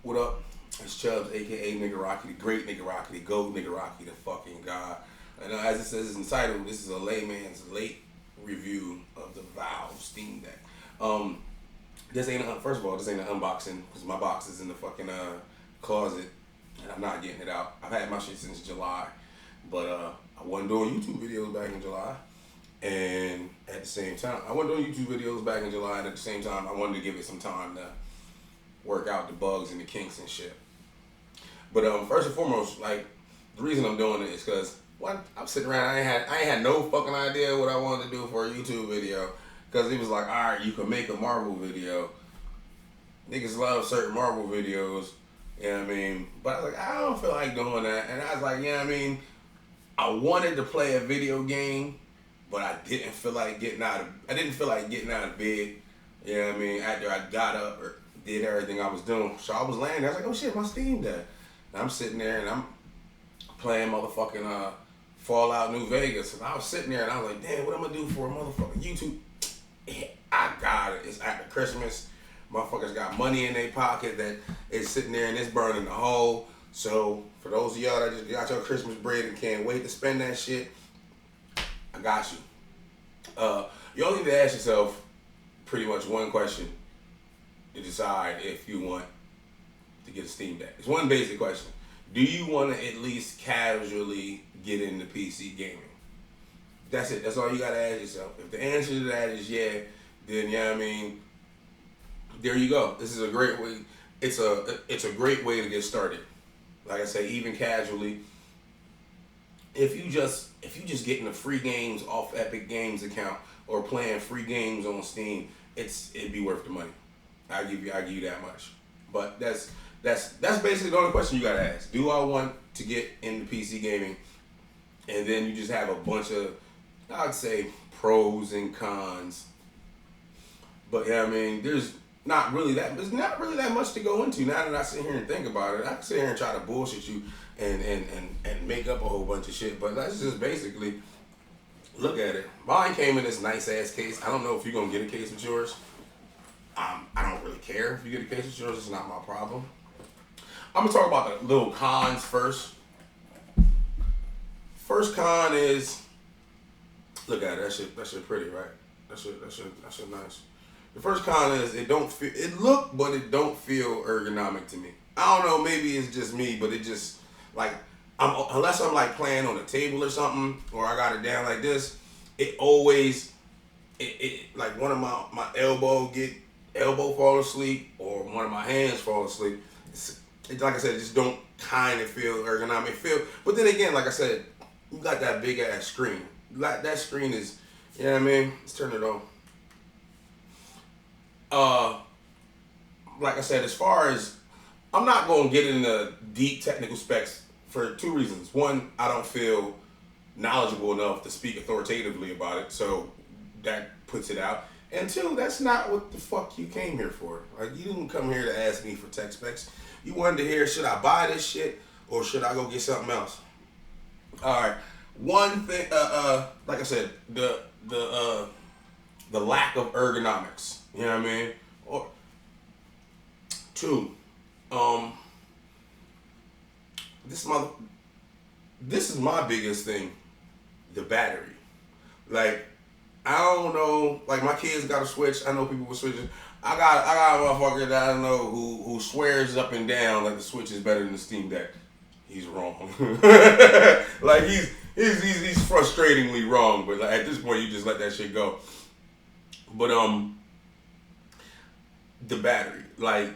What up? It's Chubbs, aka Nigga Rocky, the great Nigga Rocky, the GOAT Nigga Rocky, the fucking God. And as it says, it's entitled, this is a layman's late review of the Valve Steam Deck. This ain't first of all, this ain't an unboxing because my box is in the fucking closet and I'm not getting it out. I've had my shit since July, but I wasn't doing YouTube videos back in July. And at the same time, I wasn't doing YouTube videos back in July, and at the same time, I wanted to give it some time to work out the bugs and the kinks and shit. But first and foremost, like, the reason I'm doing it is because I'm sitting around, I ain't had no fucking idea what I wanted to do for a YouTube video. Because it was like, alright, you can make a Marvel video. Niggas love certain Marvel videos. You know what I mean? But I was like, I don't feel like doing that. And I was like, you know what I mean? I wanted to play a video game, but I didn't feel like getting out of bed. You know what I mean? After I got up or did everything I was doing. So I was laying there, I was like, oh shit, my Steam Deck. And I'm sitting there and I'm playing motherfucking Fallout New Vegas. And I was sitting there and I was like, damn, what am I gonna do for a motherfucking YouTube? I got it. It's after Christmas. Motherfuckers got money in their pocket that is sitting there and it's burning a hole. So for those of y'all that just got your Christmas bread and can't wait to spend that shit, I got you. You only need to ask yourself pretty much one question to decide if you want to get a Steam Deck. It's one basic question. Do you want to at least casually get into PC gaming? That's it. That's all you got to ask yourself. If the answer to that is yeah, then yeah, I mean, there you go. This is a great way. It's a great way to get started. Like I say, even casually. If you just getting the free games off Epic Games account or playing free games on Steam, it'd be worth the money. I give you that much. But that's basically the only question you gotta ask. Do I want to get into PC gaming? And then you just have a bunch of, I'd say, pros and cons. But yeah, I mean, there's not really that much to go into. Now that I sit here and think about it, I can sit here and try to bullshit you and make up a whole bunch of shit. But let's just basically look at it. Mine came in this nice ass case. I don't know if you're gonna get a case with yours. I don't really care if you get a case with yours. It's not my problem. I'm gonna talk about the little cons first. First con is, look at it. That shit pretty, right? That shit nice. The first con is it don't feel ergonomic to me. I don't know, maybe it's just me, but it just like unless I'm like playing on a table or something, or I got it down like this, it always like one of my elbow fall asleep or one of my hands fall asleep. It's like I said, it just don't kind of feel ergonomic. But then again, like I said, you got that big ass screen. Like that screen is, you know what I mean? Let's turn it on. Like I said, as far as I'm not going to get into deep technical specs for two reasons. One, I don't feel knowledgeable enough to speak authoritatively about it, so that puts it out. And two, that's not what the fuck you came here for. Like, you didn't come here to ask me for tech specs. You wanted to hear, should I buy this shit or should I go get something else? All right. One thing, like I said, the lack of ergonomics. You know what I mean? Or two, this is my biggest thing, the battery. Like, I don't know, like my kids got a Switch. I know people with Switches. I got a motherfucker that I know who swears up and down like the Switch is better than the Steam Deck. He's wrong. Like he's frustratingly wrong, but like, at this point you just let that shit go. But the battery, like,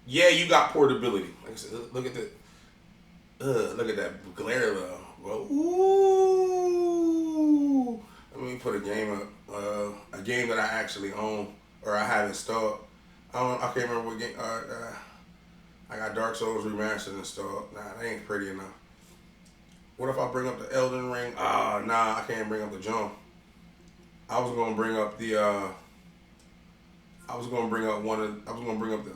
yeah, you got portability. Like I said, look at that glare though. Well, ooh. Let me put a game up. A game that I actually own or I have installed. I can't remember what game. I got Dark Souls Remastered installed. Nah, that ain't pretty enough. What if I bring up the Elden Ring? Nah, I can't bring up the jump. I was gonna bring up the. I was gonna bring up the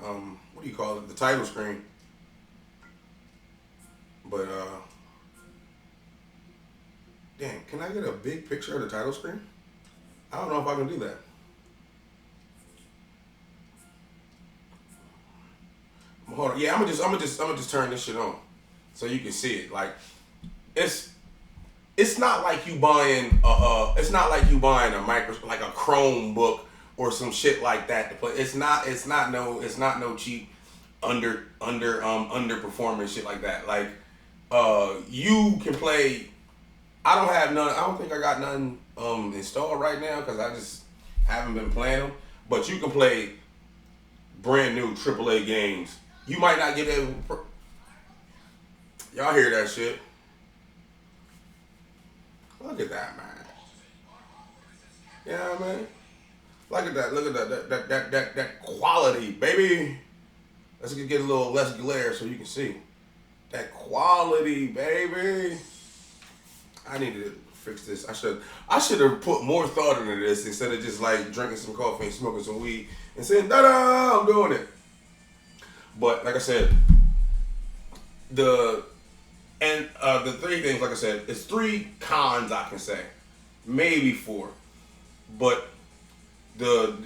what do you call it? The title screen. But damn, can I get a big picture of the title screen? I don't know if I can do that. Hold on. Yeah, I'm gonna just turn this shit on, so you can see it. Like, it's it's not like you buying it's not like you buying a micro like a Chromebook or some shit like that to play. It's not no cheap underperforming shit like that. Like, you can play. I don't have none. I don't think I got none installed right now because I just haven't been playing them. But you can play brand new AAA games. You might not get able. Y'all hear that shit? Look at that, man. Yeah, man. Look at that. Look at that quality, baby. Let's get a little less glare so you can see. That quality, baby. I need to fix this. I should have put more thought into this instead of just like drinking some coffee and smoking some weed and saying, da-da, I'm doing it. But like I said, the three things, like I said, it's 3 cons I can say. Maybe 4. But the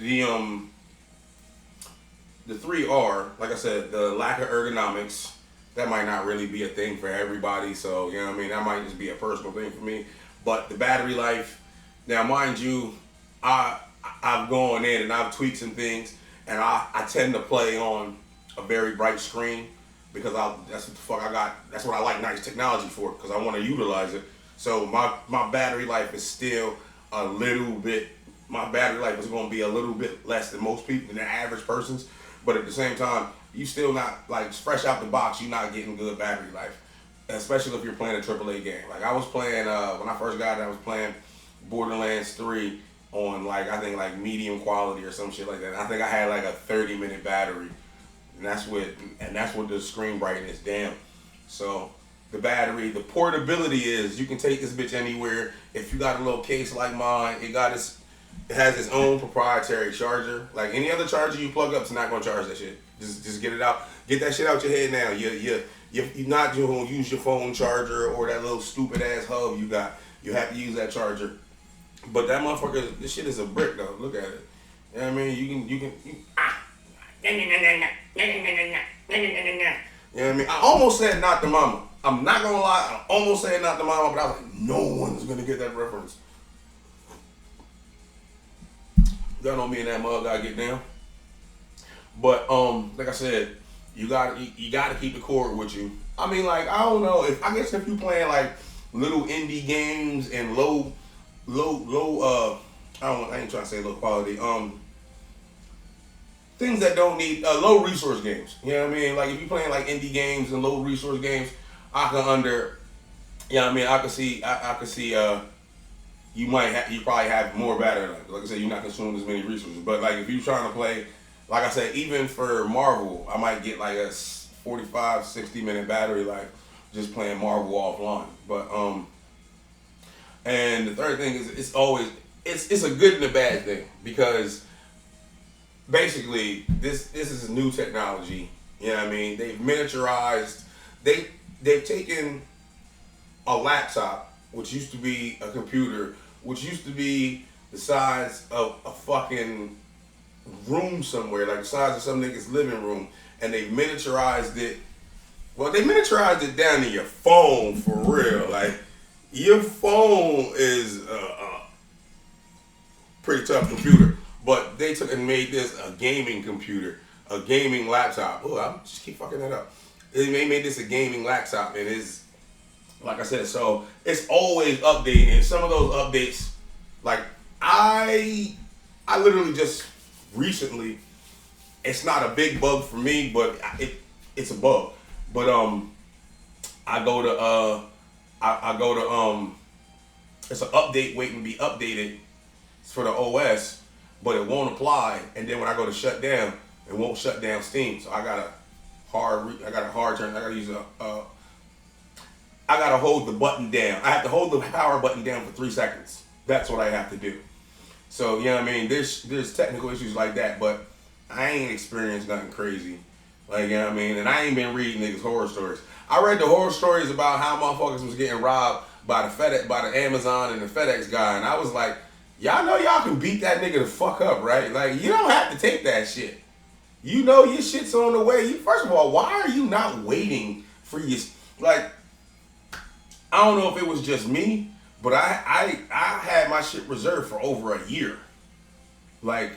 3 are, like I said, the lack of ergonomics. That might not really be a thing for everybody, so you know what I mean. That might just be a personal thing for me. But the battery life, now mind you, I've gone in and I've tweaked some things, and I tend to play on a very bright screen because that's what the fuck I got. That's what I like nice technology for because I want to utilize it. So my battery life is still a little bit. My battery life is going to be a little bit less than most people, than the average person's. But at the same time, you still not, like, fresh out the box, you're not getting good battery life. Especially if you're playing a AAA game. Like, I was playing, when I first got it, I was playing Borderlands 3 on, like, I think, like, medium quality or some shit like that. And I think I had, like, a 30-minute battery. And that's what the screen brightness, damn. So, the battery, the portability is, you can take this bitch anywhere. If you got a little case like mine, it has its own proprietary charger. Like any other charger you plug up, it's not gonna charge that shit. Just get it out. Get that shit out your head now. You're not gonna use your phone charger or that little stupid ass hub you got. You have to use that charger. But that motherfucker, this shit is a brick though. Look at it. You know what I mean? You know what I mean? I almost said not the mama. I'm not gonna lie, I almost said not the mama, but I was like, no one's gonna get that reference. Y'all know me and that mug gotta get down. But like I said, you gotta keep the cord with you. I mean, like, I don't know, I guess if you playing like little indie games and low I ain't trying to say low quality, things that don't need low resource games. You know what I mean? Like if you playing like indie games and low resource games, I can see you probably have more battery life. Like I said, you're not consuming as many resources. But like if you're trying to play, like I said, even for Marvel, I might get like a 45, 60-minute battery life just playing Marvel offline. But and the third thing is it's a good and a bad thing because basically this is new technology. You know what I mean? They've miniaturized. They've taken a laptop, which used to be a computer, which used to be the size of a fucking room somewhere, like the size of some nigga's living room, and they miniaturized it. Well, they miniaturized it down to your phone for real. Like, your phone is a pretty tough computer, but they took and made this a gaming computer, a gaming laptop. Oh, I just keep fucking that up. They made this a gaming laptop, and it's, like I said, so it's always updating. And some of those updates, like I literally just recently, it's not a big bug for me, but it's a bug. But I go to it's an update waiting to be updated for the OS, but it won't apply. And then when I go to shut down, it won't shut down Steam. So I gotta hold the button down. I have to hold the power button down for 3 seconds. That's what I have to do. So, you know what I mean? There's technical issues like that, but I ain't experienced nothing crazy. Like, you know what I mean? And I ain't been reading niggas' horror stories. I read the horror stories about how motherfuckers was getting robbed by the Amazon and the FedEx guy, and I was like, y'all know y'all can beat that nigga the fuck up, right? Like, you don't have to take that shit. You know your shit's on the way. First of all, why are you not waiting for your like? I don't know if it was just me, but I had my shit reserved for over a year. Like,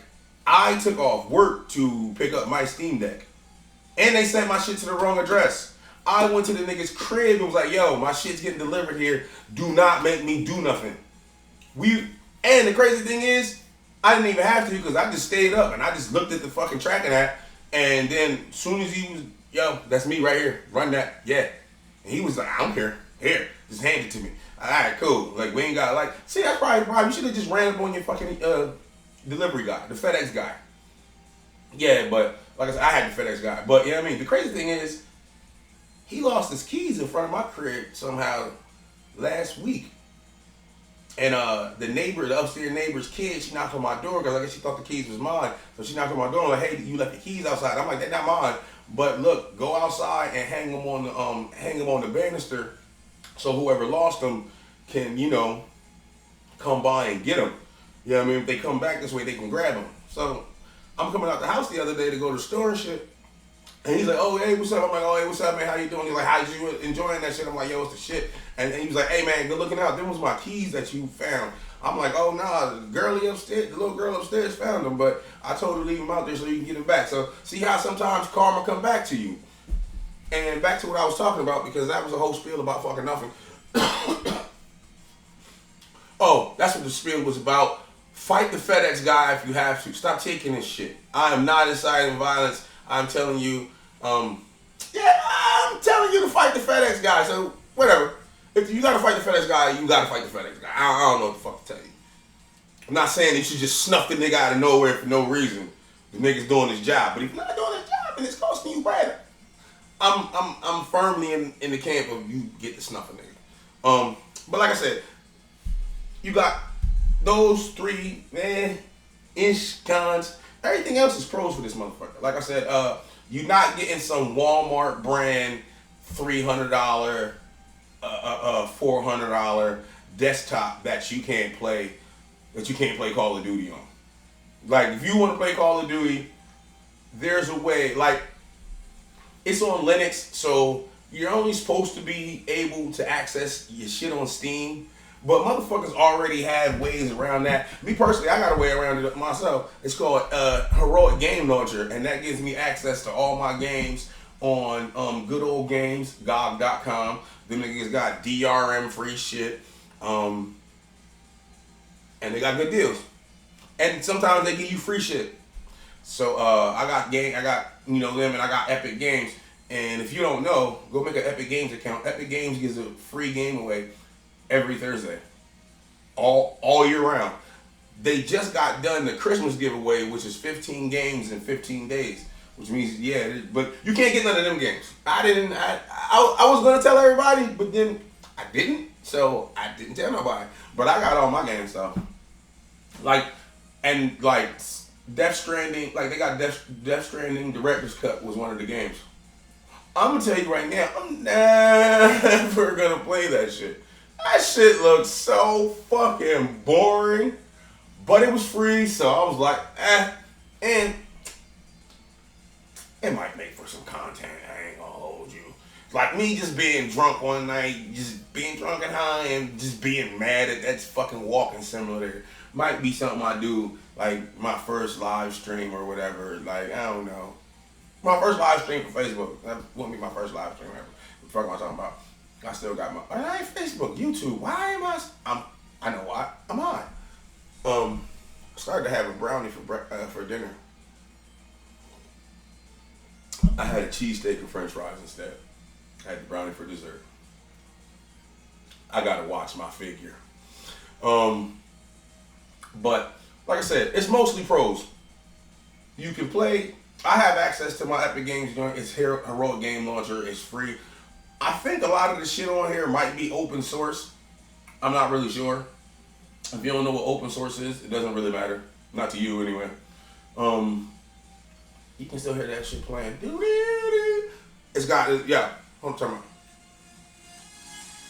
I took off work to pick up my Steam Deck, and they sent my shit to the wrong address. I went to the nigga's crib and was like, "Yo, my shit's getting delivered here. Do not make me do nothing." And the crazy thing is, I didn't even have to because I just stayed up and I just looked at the fucking tracking app, and then as soon as he was, "Yo, that's me right here. Run that, yeah." And he was like, "I don't care. Here, just hand it to me." All right, cool. Like, we ain't got like, see, that's probably the problem. You should have just ran up on your fucking delivery guy, the FedEx guy. Yeah, but like I said, I had the FedEx guy. But you know what I mean? The crazy thing is, he lost his keys in front of my crib somehow last week. And the upstairs neighbor's kid, she knocked on my door because I guess she thought the keys was mine. So she knocked on my door and like, "Hey, you left the keys outside." I'm like, "They're not mine. But look, go outside and hang them on the banister, so whoever lost them can, come by and get them. You know what I mean? If they come back this way, they can grab them." So I'm coming out the house the other day to go to the store and shit. And he's like, "Oh, hey, what's up?" I'm like, "Oh, hey, what's up, man? How you doing?" He's like, "How's you enjoying that shit?" I'm like, "Yo, it's the shit." And he was like, "Hey, man, good looking out. Them was my keys that you found." I'm like, "Oh, nah, the little girl upstairs found them, but I told her to leave them out there so you can get them back." So see how sometimes karma come back to you. And back to what I was talking about, because that was a whole spiel about fucking nothing. Oh, that's what the spiel was about. Fight the FedEx guy if you have to. Stop taking this shit. I am not inciting violence. I'm telling you, I'm telling you to fight the FedEx guy. So, whatever. If you gotta fight the FedEx guy, you gotta fight the FedEx guy. I don't know what the fuck to tell you. I'm not saying that you should just snuff the nigga out of nowhere for no reason. The nigga's doing his job. But if you're not doing his job and it's costing you bread, I'm firmly in the camp of you get the snuff a nigga. But like I said, you got those three, ish cons. Everything else is pros for this motherfucker. Like I said, you're not getting some Walmart brand $300, $400 desktop that you can't play Call of Duty on. Like, if you want to play Call of Duty, there's a way. Like, it's on Linux, so you're only supposed to be able to access your shit on Steam. But motherfuckers already have ways around that. Me personally, I got a way around it myself. It's called Heroic Game Launcher, and that gives me access to all my games on good old games, GOG.com. Them niggas got DRM free shit, and they got good deals. And sometimes they give you free shit. So I got them, and I got Epic Games. And if you don't know, go make an Epic Games account. Epic Games gives a free game away every Thursday, all year round. They just got done the Christmas giveaway, which is 15 games in 15 days, which means, but you can't get none of them games. I was gonna tell everybody, but then I didn't, so I didn't tell nobody. But I got all my games though. Death Stranding, they got Death Stranding Director's Cut was one of the games. I'm gonna tell you right now, I'm never gonna play that shit. That shit looks so fucking boring, but it was free, so I was like, and it might make for some content. I ain't gonna hold you. Like me just being drunk one night, just being drunk and high, and just being mad at that fucking walking simulator might be something I do, like my first live stream or whatever. Like, I don't know. My first live stream for Facebook. That wouldn't be my first live stream ever. What the fuck am I talking about? I still got I ain't Facebook, YouTube. Why am I know why. I'm on. Started to have a brownie for dinner. I had a cheesesteak and french fries instead. I had the brownie for dessert. I gotta watch my figure. But like I said, it's mostly pros. You can play. I have access to my Epic Games joint. It's Heroic Game Launcher. It's free. I think a lot of the shit on here might be open source. I'm not really sure. If you don't know what open source is, it doesn't really matter. Not to you anyway. You can still hear that shit playing. It's got, hold on, turn on.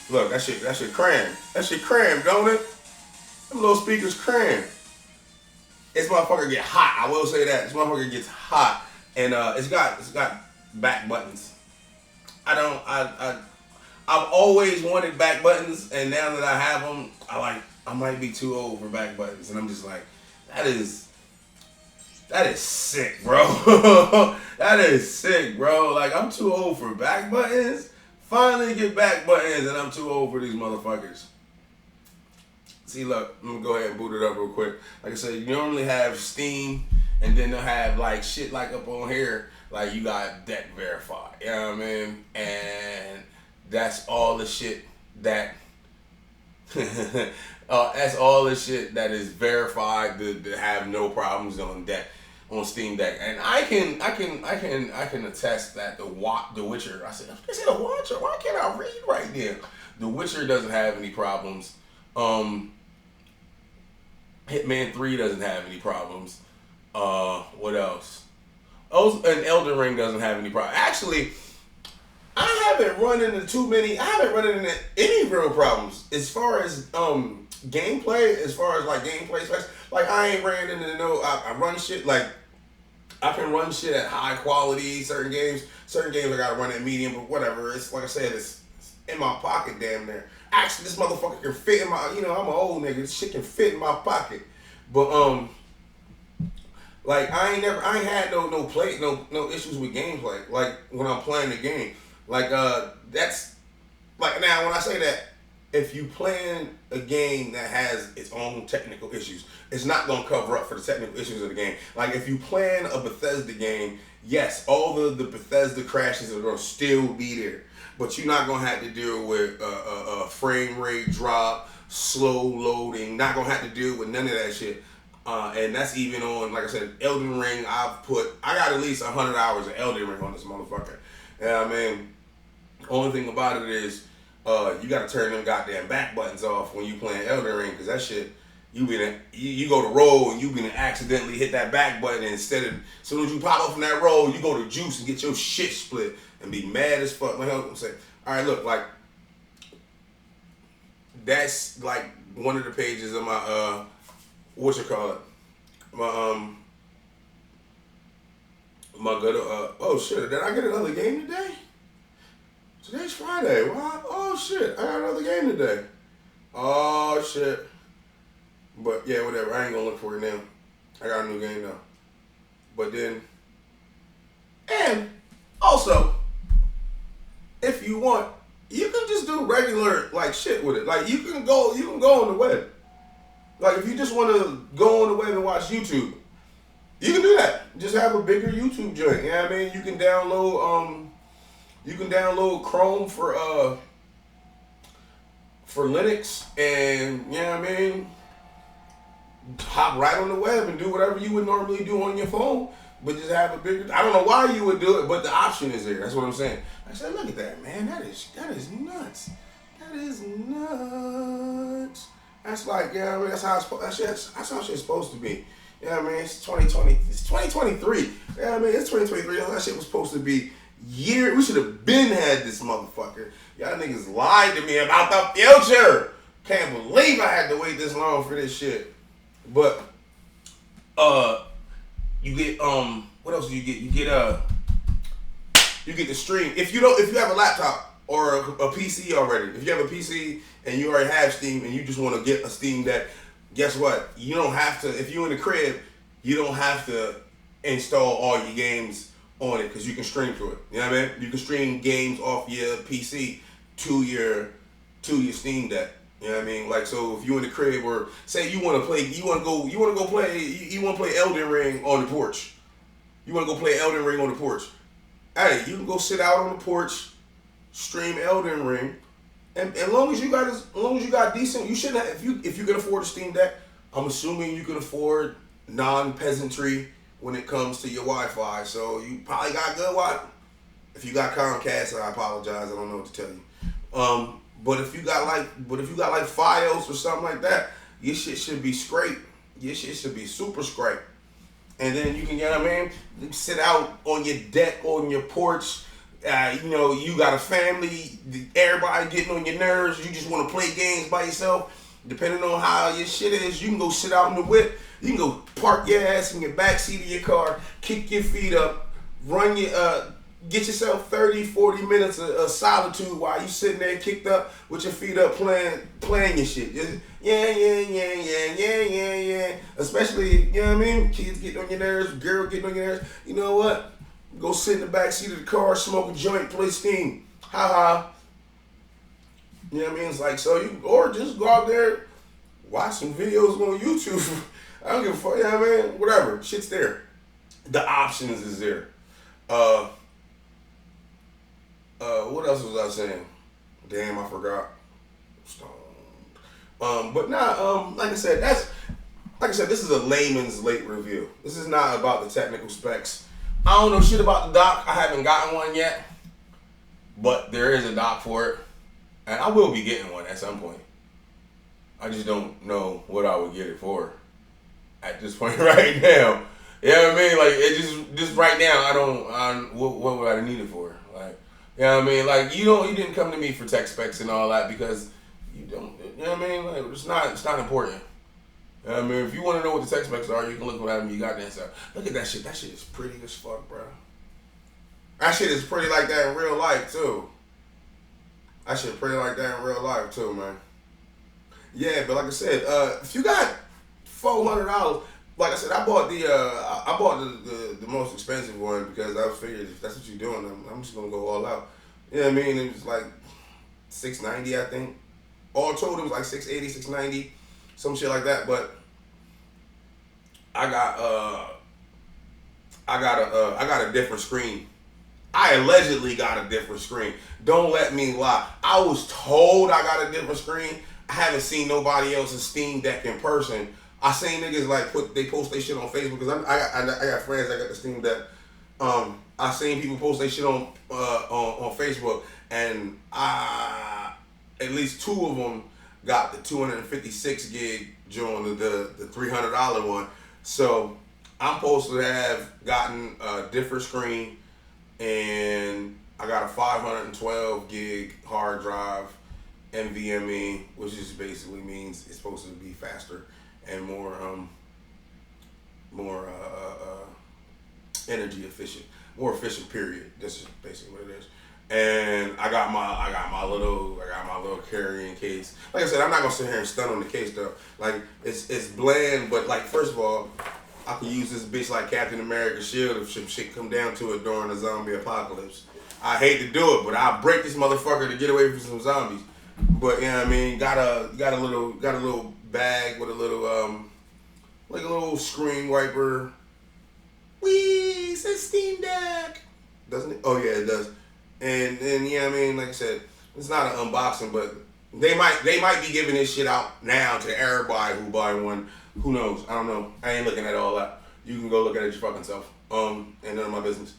Look, that shit cram. That shit cram, don't it? Them little speakers cram. This motherfucker get hot. I will say that. This motherfucker gets hot. and it's got back buttons. I've always wanted back buttons, and now that I have them, I might be too old for back buttons, and I'm just like, that is sick, bro. That is sick, bro. Like, I'm too old for back buttons. Finally get back buttons, and I'm too old for these motherfuckers. See, look, I'm gonna go ahead and boot it up real quick. Like I said, you normally have Steam, and then they'll have like shit like up on here, like you got debt verified. You know what I mean? And that's all the shit that that's all the shit that is verified to have no problems on on Steam Deck. And I can attest that the Witcher. I said The Watcher. Why can't I read right there? The Witcher doesn't have any problems. Hitman 3 doesn't have any problems. What else? Oh, and Elden Ring doesn't have any problems. Actually, I haven't run into any real problems as far as gameplay. As far as like gameplay specs, like I ain't ran into I run shit like I can run shit at high quality. Certain games I gotta run at medium, but whatever. It's like I said, it's in my pocket, damn near. Actually, this motherfucker can fit in my. I'm an old nigga. This shit can fit in my pocket, but like I ain't had no issues with gameplay. Like when I'm playing the game, like that's like now when I say that, if you playing a game that has its own technical issues, it's not gonna cover up for the technical issues of the game. Like if you playing a Bethesda game, yes, all the Bethesda crashes are gonna still be there, but you're not gonna have to deal with a frame rate drop, slow loading. Not gonna have to deal with none of that shit. And that's even on, like I said, Elden Ring. I got at least 100 hours of Elden Ring on this motherfucker. Yeah, I mean, only thing about it is, you gotta turn them goddamn back buttons off when you playing Elden Ring, because that shit, you go to roll and you gonna accidentally hit that back button, and instead of, as soon as you pop up from that roll, you go to juice and get your shit split and be mad as fuck. Like I'm saying, all right, look, like that's like one of the pages of my my good oh shit, did I get another game today? Today's Friday. Wow. Oh shit, I got another game today. Oh shit. But yeah, whatever. I ain't gonna look for it now. I got a new game now. But then, and also, if you want, you can just do regular like shit with it. Like you can go on the web. Like if you just want to go on the web and watch YouTube, you can do that. Just have a bigger YouTube joint. You know what I mean? You can download Chrome for Linux, and you know what I mean, hop right on the web and do whatever you would normally do on your phone, but just have a bigger. I don't know why you would do it, but the option is there. That's what I'm saying. I said, look at that, man. That is nuts. That is nuts. That's like, yeah, I mean, that's how shit's supposed to be. Yeah, I mean, it's 2020. It's 2023. Yeah, I mean, it's 2023. That shit was supposed to be year. We should have been had this motherfucker. Y'all niggas lied to me about the future. Can't believe I had to wait this long for this shit. But you get what else do you get? You get the stream. If you have a laptop or a PC already, if you have a PC and you already have Steam and you just want to get a Steam Deck, guess what? You don't have to. If you're in the crib, you don't have to install all your games on it, because you can stream to it. You know what I mean? You can stream games off your PC to your Steam Deck. You know what I mean? Like, so if you're in the crib, or say you want to play Elden Ring on the porch. You want to go play Elden Ring on the porch. Hey, you can go sit out on the porch, stream Elden Ring, and as long as you got decent, you shouldn't have, if you can afford a Steam Deck. I'm assuming you can afford non-peasantry when it comes to your Wi-Fi, so you probably got good Wi-Fi. If you got Comcast, I apologize. I don't know what to tell you. But if you got like Fios or something like that, your shit should be scrape. Your shit should be super scrape. And then you can, you know what I mean, sit out on your deck, on your porch. You got a family, everybody getting on your nerves. You just want to play games by yourself. Depending on how your shit is, you can go sit out in the whip. You can go park your ass in your backseat of your car, kick your feet up, run your get yourself 30, 40 minutes of solitude while you sitting there kicked up with your feet up playing your shit. Just, yeah. Especially, you know what I mean? Kids getting on your nerves, girl getting on your nerves. You know what? Go sit in the back seat of the car, smoke a joint, play Steam. Ha ha. You know what I mean? It's like, so you, or just go out there, watch some videos on YouTube. I don't give a fuck, you know what I mean? Whatever, shit's there. The options is there. What else was I saying? Damn, I forgot. Stoned. But nah, like I said, this is a layman's late review. This is not about the technical specs. I don't know shit about the dock. I haven't gotten one yet. But there is a dock for it. And I will be getting one at some point. I just don't know what I would get it for at this point right now. You know what I mean? Like, it just right now, what would I need it for? Like, you know what I mean? Like, you didn't come to me for tech specs and all that because you don't, you know what I mean? Like, it's not important. You know what I mean? If you want to know what the tech specs are, you can look at them, you got that stuff. Look at that shit. That shit is pretty as fuck, bro. That shit is pretty like that in real life, too. That shit pretty like that in real life, too, man. Yeah, but like I said, if you got $400, like I said, I bought the most expensive one because I figured if that's what you're doing, I'm just gonna go all out. You know what I mean? It was like $690, I think. All told, it was like $680, $690, some shit like that. But I got a different screen. I allegedly got a different screen. Don't let me lie. I was told I got a different screen. I haven't seen nobody else's Steam Deck in person. I seen niggas like they post their shit on Facebook because I got friends that got the Steam Deck. I seen people post their shit on Facebook, and at least two of them got the 256 gig joint, the $300 one. So I'm supposed to have gotten a different screen, and I got a 512 gig hard drive, NVMe, which just basically means it's supposed to be faster and more energy efficient, more efficient. Period. This is basically what it is. And I got my little carrying case. Like I said, I'm not gonna sit here and stun on the case though. Like it's bland, but like first of all, I can use this bitch like Captain America's shield if some shit come down to it during a zombie apocalypse. I hate to do it, but I'll break this motherfucker to get away from some zombies. But you know what I mean, got a little bag with a little like a little screen wiper. Wee, says Steam Deck, doesn't it? Oh yeah, it does. And yeah, I mean, like I said, it's not an unboxing, but they might be giving this shit out now to everybody who buy one. Who knows? I don't know. I ain't looking at all that. You can go look at it your fucking self. And none of my business.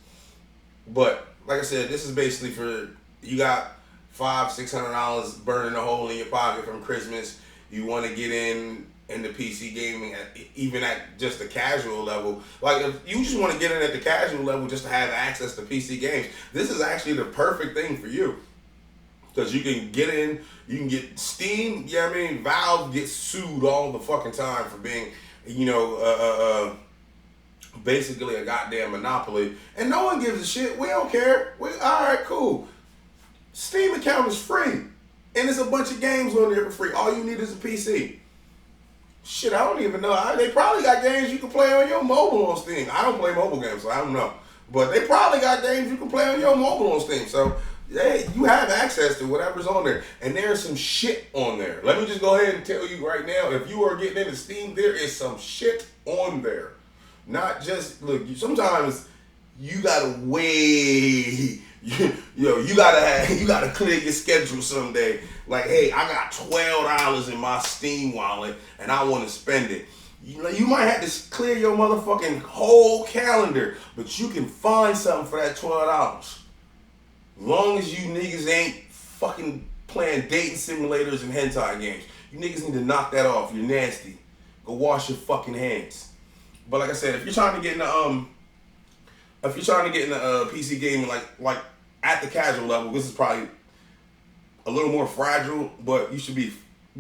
But like I said, this is basically for you got $500-$600 burning a hole in your pocket from Christmas. You want to get in the PC gaming, even at just the casual level. Like if you just want to get in at the casual level just to have access to PC games, this is actually the perfect thing for you. Because you can get in, you can get Steam, you know what I mean? Valve gets sued all the fucking time for being, basically a goddamn monopoly. And no one gives a shit. We don't care. Alright, cool. Steam account is free. And there's a bunch of games on there for free. All you need is a PC. Shit, I don't even know. They probably got games you can play on your mobile on Steam. I don't play mobile games, so I don't know. But they probably got games you can play on your mobile on Steam. So, hey, you have access to whatever's on there. And there's some shit on there. Let me just go ahead and tell you right now, if you are getting into Steam, there is some shit on there. Not just, look, sometimes you gotta weigh, you gotta clear your schedule someday. Like, hey, I got $12 in my Steam wallet and I want to spend it. You might have to clear your motherfucking whole calendar, but you can find something for that $12. Long as you niggas ain't fucking playing dating simulators and hentai games. You niggas need to knock that off. You're nasty. Go wash your fucking hands. But like I said, if you're trying to get in the PC gaming, like at the casual level, this is probably a little more fragile, but you should be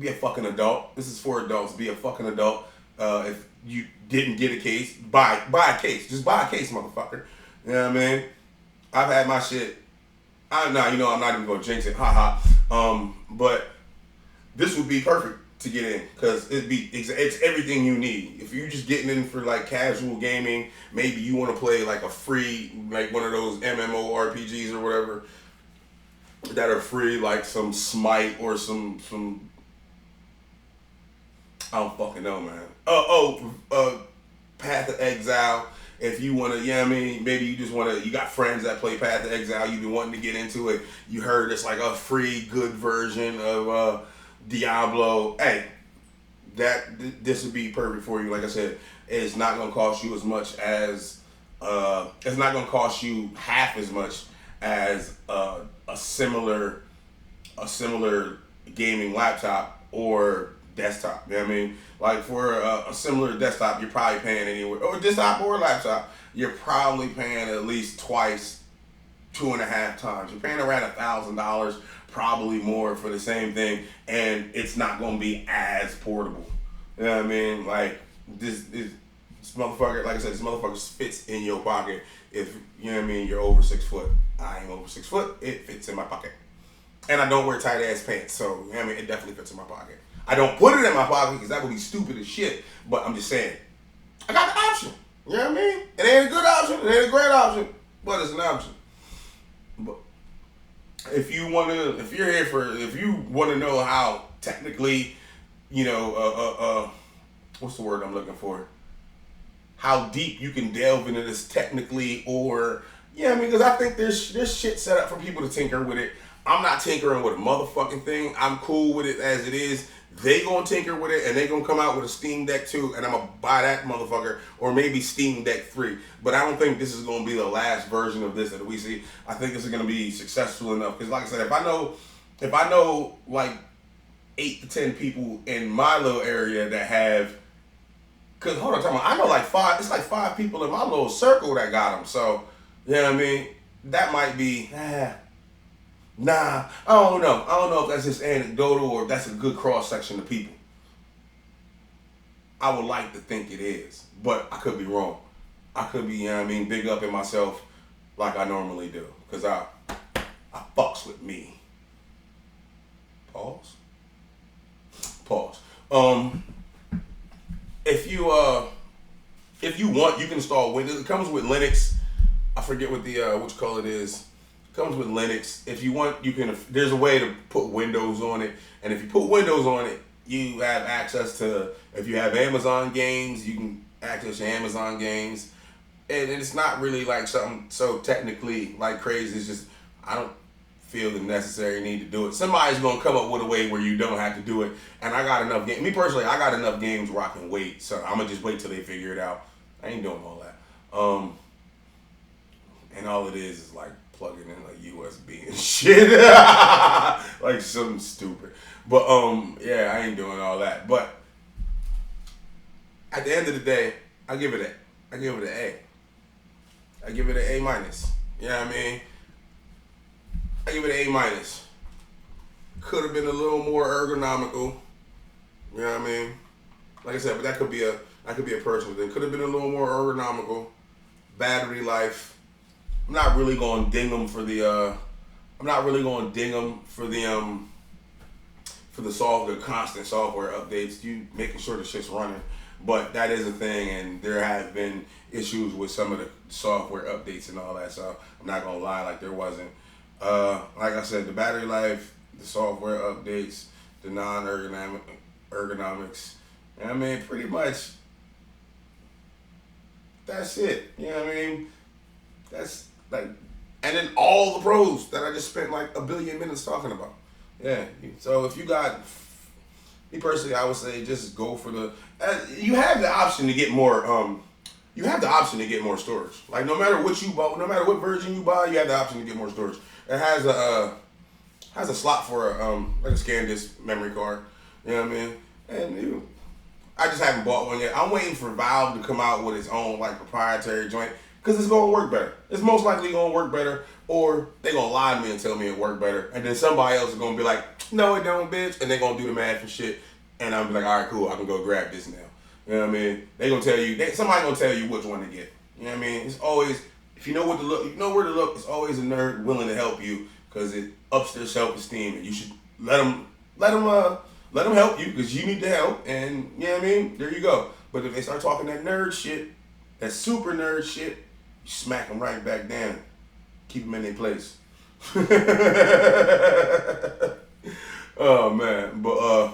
a fucking adult. This is for adults. Be a fucking adult. If you didn't get a case, buy a case. Just buy a case, motherfucker. You know what I mean? I've had my shit. I'm not even gonna jinx it, haha. But this would be perfect to get in because it's everything you need. If you're just getting in for like casual gaming, maybe you want to play like a free, like one of those MMORPGs or whatever that are free, like some Smite or some I don't fucking know, man. Path of Exile. If you want to, you know what I mean? Maybe you just want to, you got friends that play Path of Exile, you've been wanting to get into it. You heard it's like a free, good version of Diablo. Hey, this would be perfect for you. Like I said, it's not going to cost you as much as, it's not going to cost you half as much as a similar gaming laptop or desktop. You know what I mean? Like for a similar desktop, you're probably paying anywhere, or desktop or laptop, you're probably paying at least twice, 2.5 times. You're paying around $1,000, probably more for the same thing, and it's not going to be as portable. You know what I mean? Like this motherfucker, like I said, this motherfucker fits in your pocket. If you know what I mean, you're over 6 foot. I ain't over 6 foot. It fits in my pocket, and I don't wear tight ass pants, so you know what I mean, it definitely fits in my pocket. I don't put it in my pocket because that would be stupid as shit. But I'm just saying, I got the option. You know what I mean? It ain't a good option. It ain't a great option, but it's an option. But if you want to know how technically, what's the word I'm looking for? How deep you can delve into this technically, or yeah, I mean, because I think there's shit set up for people to tinker with it. I'm not tinkering with a motherfucking thing. I'm cool with it as it is. They gonna tinker with it, and they gonna come out with a Steam Deck 2, and I'm gonna buy that motherfucker, or maybe Steam Deck 3. But I don't think this is gonna be the last version of this that we see. I think this is gonna be successful enough, because like I said, if I know like 8 to 10 people in my little area that have, because hold on, I know like 5. It's like 5 people in my little circle that got them. So you know what I mean? That might be. Nah, I don't know. I don't know if that's just anecdotal or if that's a good cross section of people. I would like to think it is, but I could be wrong. I could be, big up in myself like I normally do, because I fucks with me. Pause. If you want, you can install Windows. It comes with Linux. I forget what which color it is. Comes with Linux. If you want, you can. There's a way to put Windows on it, and if you put Windows on it, you have access to. If you have Amazon games, you can access your Amazon games, and it's not really like something so technically like crazy. It's just I don't feel the necessary need to do it. Somebody's gonna come up with a way where you don't have to do it, and I got enough games. Me personally, I got enough games where I can wait. So I'm gonna just wait till they figure it out. I ain't doing all that. And all it is like plugging in like USB and shit. Like something stupid. But yeah, I ain't doing all that. But at the end of the day, I give it an A. I give it an A minus. You know what I mean? I give it an A minus. Could have been a little more ergonomical. You know what I mean? Like I said, but that could be a personal thing. Could have been a little more ergonomical. Battery life. I'm not really going to ding them for the the constant software updates. You making sure the shit's running, but that is a thing, and there have been issues with some of the software updates and all that. So I'm not gonna lie, like there wasn't. Like I said, the battery life, the software updates, the ergonomics. I mean, pretty much that's it. You know what I mean? That's like, and then all the pros that I just spent like a billion minutes talking about. Yeah. So if you got, me personally, I would say just go for the. You have the option to get more. You have the option to get more storage. Like no matter what you buy, no matter what version you buy, you have the option to get more storage. It has a slot for like a SanDisk memory card. You know what I mean? And I just haven't bought one yet. I'm waiting for Valve to come out with its own like proprietary joint. Because it's going to work better. It's most likely going to work better, or they're going to lie to me and tell me it worked better. And then somebody else is going to be like, no, it don't, bitch. And they're going to do the math and shit. And I'm like, all right, cool. I can go grab this now. You know what I mean? They're going to tell you, somebody's going to tell you which one to get. You know what I mean? It's always, If you know what to look, you know where to look. It's always a nerd willing to help you because it ups their self-esteem, and you should let them help you because you need the help. And you know what I mean? There you go. But if they start talking that nerd shit, that super nerd shit, you smack them right back down. Keep them in their place. Oh man, but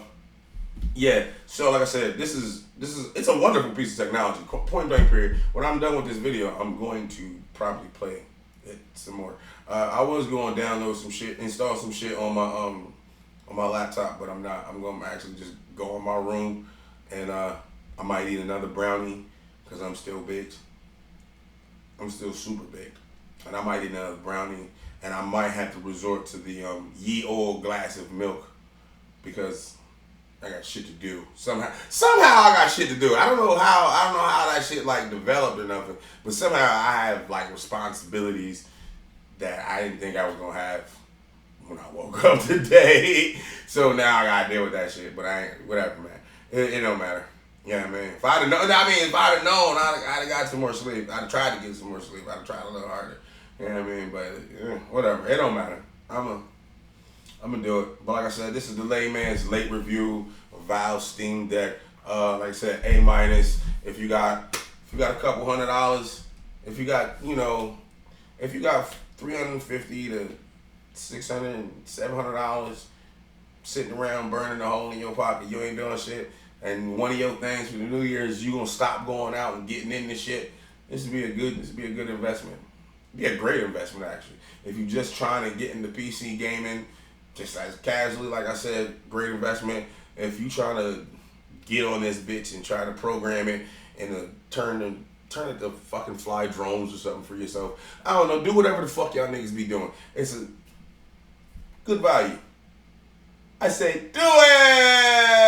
yeah. So like I said, this is it's a wonderful piece of technology. Point blank period. When I'm done with this video, I'm going to probably play it some more. I was going to download some shit, install some shit on my laptop, but I'm not. I'm going to actually just go in my room, and I might eat another brownie because I'm still baked. I'm still super baked, and I might eat another brownie, and I might have to resort to the ye old glass of milk because I got shit to do. Somehow I got shit to do. I don't know how that shit like developed or nothing, but somehow I have like responsibilities that I didn't think I was gonna have when I woke up today. So now I gotta deal with that shit. But I ain't, whatever, man. It don't matter. Yeah, man. If I'd have known, I'd have got some more sleep. I'd have tried to get some more sleep. I'd have tried a little harder. You know what I mean? But whatever. It don't matter. I'm gonna do it. But like I said, this is the Layman's late review of Valve Steam Deck. Like I said, A-. If you got a couple $100, if you got $350 to $600, $700 sitting around burning a hole in your pocket, you ain't doing shit, and one of your things for the New Year is you gonna stop going out and getting in this shit. This would be a good investment. It'd be a great investment actually. If you're just trying to get into PC gaming, just as casually, like I said, great investment. If you trying to get on this bitch and try to program it and turn it to fucking fly drones or something for yourself, I don't know, do whatever the fuck y'all niggas be doing. It's a good value. I say do it!